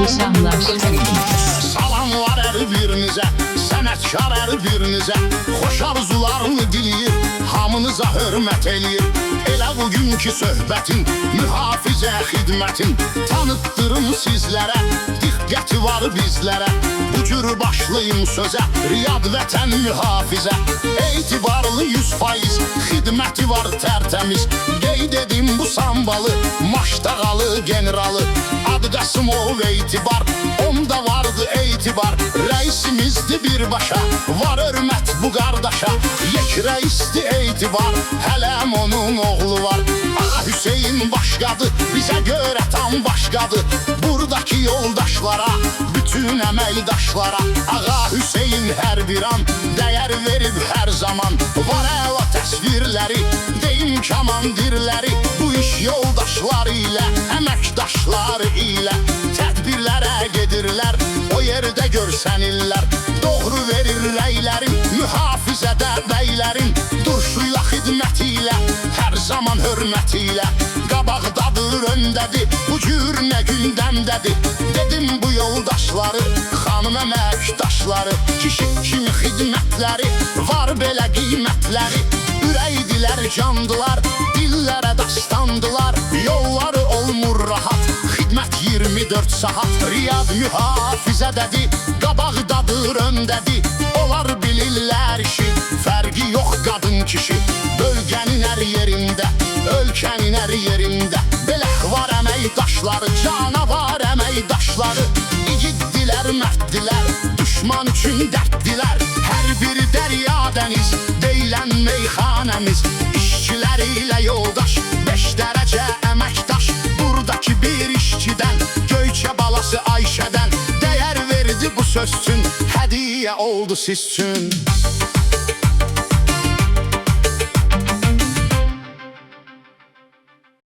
akşamlar. Salam var hər birinizə, sənətkar hər birinizə, xoş arzularını diləyir, hamınıza hörmət eləyir. Elə bugünkü söhbətin, mühafizə xidmətin, tanıtdırım sizlərə, diqqəti var bizlərə. Bu cür başlayım sözə, Riyad vətən mühafizə, etibarlı 100%, xidməti var tərtəmiz. Qeyd edim bu sambalı, maştağalı generalı, adı Qasımov etibar, onda vardı etibar. Rəisimizdi birbaşa, var hörmət bu qardaşa, yek rəisdi etibar, hələm onun oğlu var. Ağa Hüseyin başqadır, bizə görə tam başqadır. Buradakı yoldaşlara, bütün əməkdaşlara, Ağa Hüseyin hər bir an dəyər verib hər zaman. Var əla təsvirləri, deyim kamandirləri, bu iş yoldaşları ilə, əməkdaşları ilə tədbirlərə gedirlər, o yerdə görsənirlər. Doğru verir rəylərim, mühafizədə bəylərim, durşuyla xidməti ilə, hər zaman hörməti ilə. Qabaqdadır, öndədir, bu cür nə gündəmdədir. Dedim bu yoldaşları, xanım əməkdaşları, kişi kimi xidmətləri, var belə qiymətləri. Ürəkdilər, candılar, dillərə dastandılar, yolları olmur rahat, xidmət 24 saat. Riyad mühafizədədir, qabaqdadır, öndədir, onlar bilirlər işi, fərqi yox qadın kişi. Bölgənin hər yerində, ölkənin hər yerində, belə var əməkdaşları, canavar əməkdaşları. İgiddilər, mərdilər, düşman üçün dərddilər, hər biri dərya dəniz, deyilən meyxanəmiz. İşçilər ilə yoldaş, 5 dərəcə əməkdaş, buradakı bir işçidən, Göyçə balası Ayşədən dəyər verdi bu söz üçün, hədiyyə oldu siz üçün.